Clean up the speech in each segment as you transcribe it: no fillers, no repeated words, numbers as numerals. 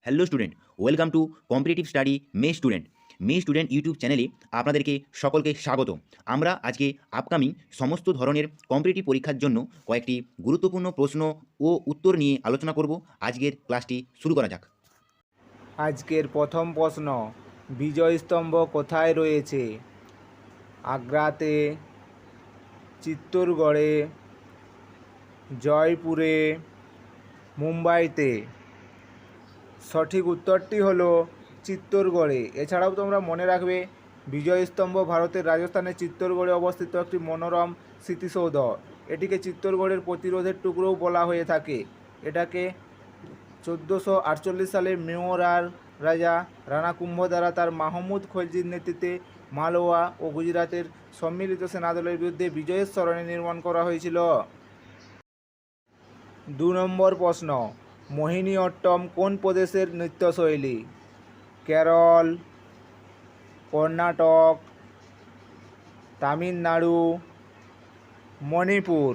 Hello student, welcome to competitive study May student YouTube চ্যানেলে আপনাদেরকে সকলকে স্বাগত। আমরা আজকে আপকামিং সমস্ত ধরনের কম্পিটিটিভ পরীক্ষার জন্য কয়েকটি গুরুত্বপূর্ণ প্রশ্ন ও উত্তর নিয়ে আলোচনা করব। আজকের ক্লাসটি শুরু করা যাক। আজকের প্রথম প্রশ্ন, বিজয় স্তম্ভ কোথায় রয়েছে? আগ্রাতে, চিত্তরগড়ে, জয়পুরে, মুম্বাইতে। সঠিক উত্তরটি হলো চিত্তরগড়ে। এছাড়াও তোমরা মনে রাখবে, বিজয় স্তম্ভ ভারতের রাজস্থানের চিত্তরগড়ে অবস্থিত একটি মনোরম স্মৃতিসৌধ। এটিকে চিত্তরগড়ের প্রতিরোধের টুকরোও বলা হয়ে থাকে। এটাকে 1448 সালে মেওয়ার রাজা রাণা কুম্ভ দ্বারা তার মাহমুদ খলজির নেতৃত্বে মালওয়া ও গুজরাটের সম্মিলিত সেনাদলের বিরুদ্ধে বিজয়ের স্মরণে নির্মাণ করা হয়েছিল। 2 নম্বর প্রশ্ন, মোহিনীঅট্টম কোন প্রদেশের নৃত্যশৈলী? কেরল, কর্ণাটক, তামিলনাড়ু, মণিপুর।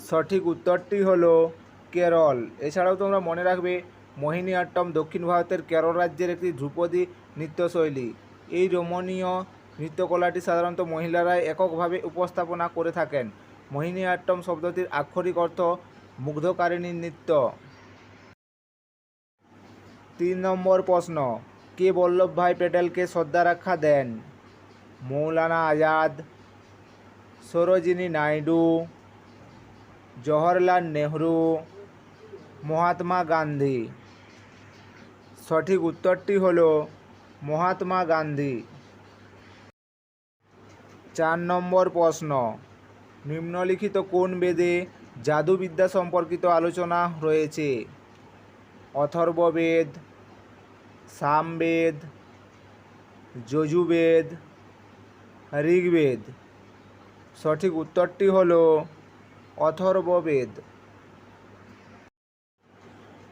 সঠিক উত্তরটি হলো কেরল। এছাড়াও তোমরা মনে রাখবে, মোহিনীঅট্টম দক্ষিণ ভারতের কেরল রাজ্যের একটি ধ্রুপদী নৃত্যশৈলী। এই রমণীয় নৃত্যকলাটি সাধারণত মহিলারাই এককভাবে উপস্থাপনা করে থাকেন। মোহিনীঅট্টম শব্দটির আক্ষরিক অর্থ মুগ্ধকারিণী নৃত্য। 3 নম্বর প্রশ্ন, কে বল্লভভাই প্যাটেলকে শ্রদ্ধারক্ষা দেন? মৌলানা আজাদ, সরোজিনী নাইডু, জওহরলাল নেহরু, মহাত্মা গান্ধী। সঠিক উত্তরটি হলো মহাত্মা গান্ধী। 4 নম্বর প্রশ্ন, নিম্নলিখিত কোন বেদে জাদুবিদ্যা সম্পর্কিত আলোচনা রয়েছে? অথর্ববেদ, সামবেদ, যজুর্বেদ, ঋগ্বেদ। সঠিক উত্তরটি হলো অথর্ববেদ।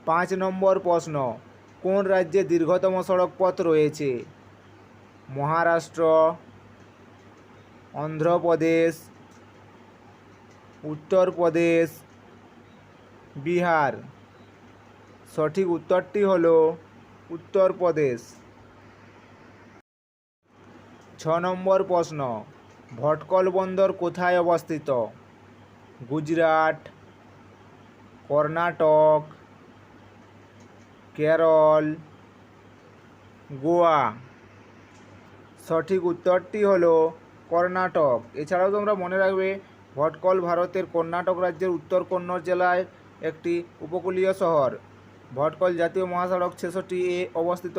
5 নম্বর প্রশ্ন, কোন রাজ্যে দীর্ঘতম সড়ক পথ রয়েছে? মহারাষ্ট্র, অন্ধ্রপ্রদেশ, উত্তরপ্রদেশ, বিহার। সঠিক উত্তরটি হলো উত্তরপ্রদেশ। 6 নম্বর প্রশ্ন, ভটকল বন্দর কোথায় অবস্থিত? গুজরাট, কর্ণাটক, কেরল, গোয়া। সঠিক উত্তরটি হলো কর্ণাটক। এছাড়াও তোমরা মনে রাখবে, ভটকল ভারতের কর্ণাটক রাজ্যের উত্তর কন্নড় জেলায় একটি উপকূলীয় শহর। ভটকল জাতীয় মহাসড়ক 66 অবস্থিত,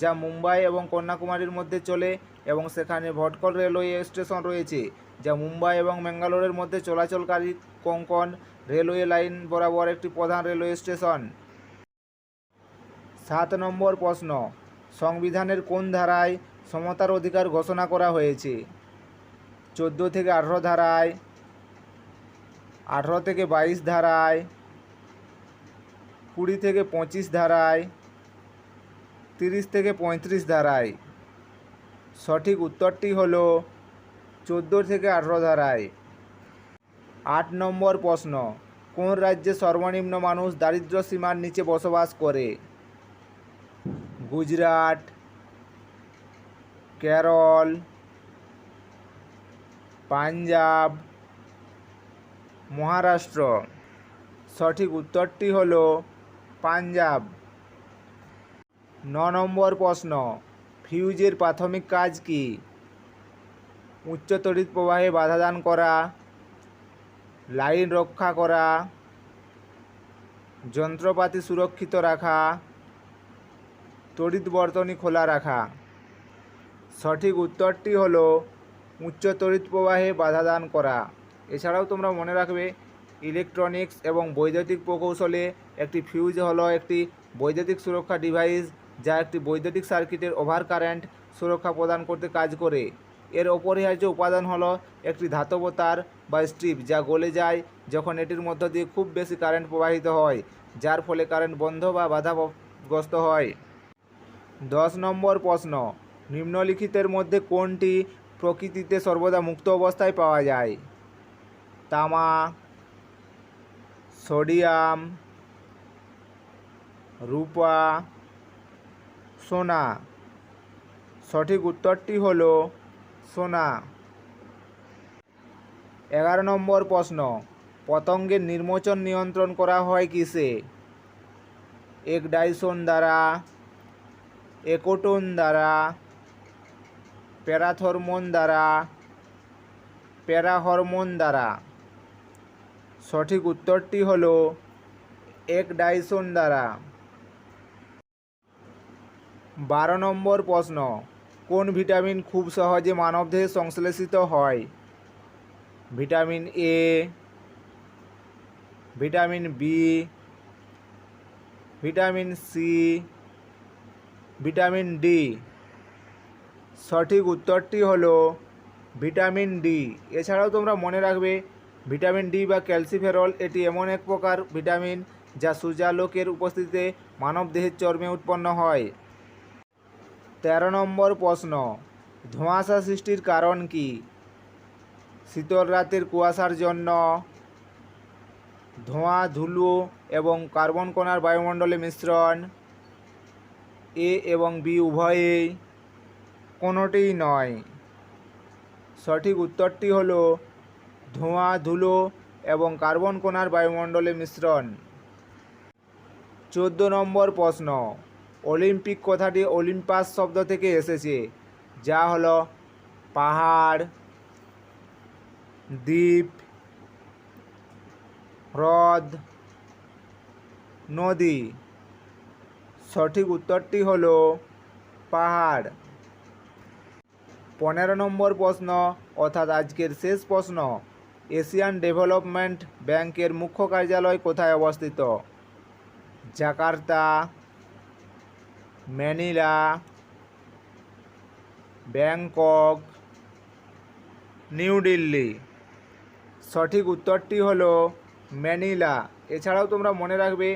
যা মুম্বাই এবং কন্যাকুমারীর মধ্যে চলে, এবং সেখানে ভটকল রেলওয়ে স্টেশন রয়েছে, যা মুম্বাই এবং ম্যাঙ্গালোরের মধ্যে চলাচলকারী কোঙ্কণ রেলওয়ে লাইন বরাবর একটি প্রধান রেলওয়ে স্টেশন। 7 নম্বর প্রশ্ন, সংবিধানের কোন ধারায় সমতার অধিকার ঘোষণা করা হয়েছে? 14 থেকে 18 ধারায়, 18 থেকে 22 ধারায়, 20 থেকে 25 ধারায়, 30 থেকে 35 ধারায়। সঠিক উত্তরটি হলো 14 থেকে 18 ধারায়। 8 নম্বর প্রশ্ন, কোন রাজ্যে সর্বনিম্ন মানুষ দারিদ্র্য সীমার নিচে বসবাস করে? গুজরাট, কেরল, পাঞ্জাব, মহারাষ্ট্র। সঠিক উত্তরটি হলো পাঞ্জাব। 9 নম্বর প্রশ্ন, ফিউজের প্রাথমিক কাজ কি? উচ্চ তড়িৎ প্রবাহে বাধা দান করা, লাইন রক্ষা করা, যন্ত্রপাতি সুরক্ষিত রাখা, তড়িৎ বর্তনী খোলা রাখা। সঠিক উত্তরটি হলো উচ্চ তড়িৎ প্রবাহে বাধা দান করা। এছাড়াও তোমরা মনে রাখবে, ইলেকট্রনিক্স এবং বৈদ্যুতিক প্রকৌশলে একটি ফিউজ হলো একটি বৈদ্যুতিক সুরক্ষা ডিভাইস, যা একটি বৈদ্যুতিক সার্কিটের ওভার কারেন্ট সুরক্ষা প্রদান করতে কাজ করে। এর অপরিহার্য উপাদান হলো একটি ধাতব তার বা স্ট্রিপ, যা গলে যায় যখন এটির মধ্য দিয়ে খুব বেশি কারেন্ট প্রবাহিত হয়, যার ফলে কারেন্ট বন্ধ বা বাধাগ্রস্ত হয়। 10 নম্বর প্রশ্ন, নিম্নলিখিতের মধ্যে কোনটি প্রকৃতিতে সর্বদা মুক্ত অবস্থায় পাওয়া যায়? তামা, সোডিয়াম, রূপা, সোনা। সঠিক উত্তরটি হল সোনা। 11 নম্বর প্রশ্ন, পতঙ্গের নির্মোচন নিয়ন্ত্রণ করা হয় কিসে? এগডাইসন দ্বারা, একোটোন দ্বারা, প্যারাথরমোন দ্বারা, প্যারাহরমোন দ্বারা। সঠিক উত্তরটি হল এগডাইসন দ্বারা। 12 নম্বর প্রশ্ন, কোন ভিটামিন খুব সহজে মানবদেহে সংশ্লেষিত হয়? Vitamin A, vitamin B, vitamin C, vitamin D. সঠিক উত্তরটি হলো ভিটামিন ডি। এছাড়াও তোমরা মনে রাখবে ভিটামিন ডি বা ক্যালসিফেরল এটি এমন এক প্রকার ভিটামিন যা সূর্যালোকের উপস্থিতিতে মানবদেহের চর্মে উৎপন্ন হয়। 13 নম্বর প্রশ্ন, ধোঁয়াশা সৃষ্টির কারণ কি? শীতল রাতের কুয়াশার জন্য, ধোঁয়া, ধুলো এবং কার্বন কণার বায়ুমণ্ডলে মিশ্রণ, এ এবং বি উভয়েই, কোনোটিই নয়। সঠিক উত্তরটি হল ধোঁয়া, ধুলো এবং কার্বন কণার বায়ুমণ্ডলে মিশ্রণ। 14 নম্বর প্রশ্ন, অলিম্পিক কথাটি অলিম্পাস শব্দ থেকে এসেছে, যা হলো পাহাড়, দ্বীপ, হ্রদ, নদী। সঠিক উত্তরটি হলো পাহাড়। 15 নম্বর প্রশ্ন অর্থাৎ আজকের শেষ প্রশ্ন, এশিয়ান ডেভেলপমেন্ট ব্যাংকের মুখ্য কার্যালয় কোথায় অবস্থিত? Jakarta, Manila, Bangkok, new Delhi. সঠিক উত্তরটি হলো ম্যানিলা। এছাড়াও তোমরা মনে রাখবে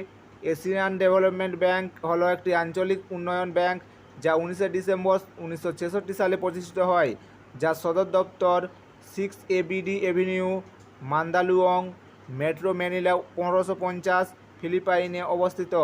এশিয়ান ডেভেলপমেন্ট ব্যাংক হলো একটি আঞ্চলিক উন্নয়ন ব্যাংক যা 19 ডিসেম্বর 1966 সালে প্রতিষ্ঠিত হয়, যার সদর দপ্তর 6 ABD এভিনিউ, মান্দালুয়ং, মেট্রো ম্যানিলা 1550, ফিলিপাইনে অবস্থিত।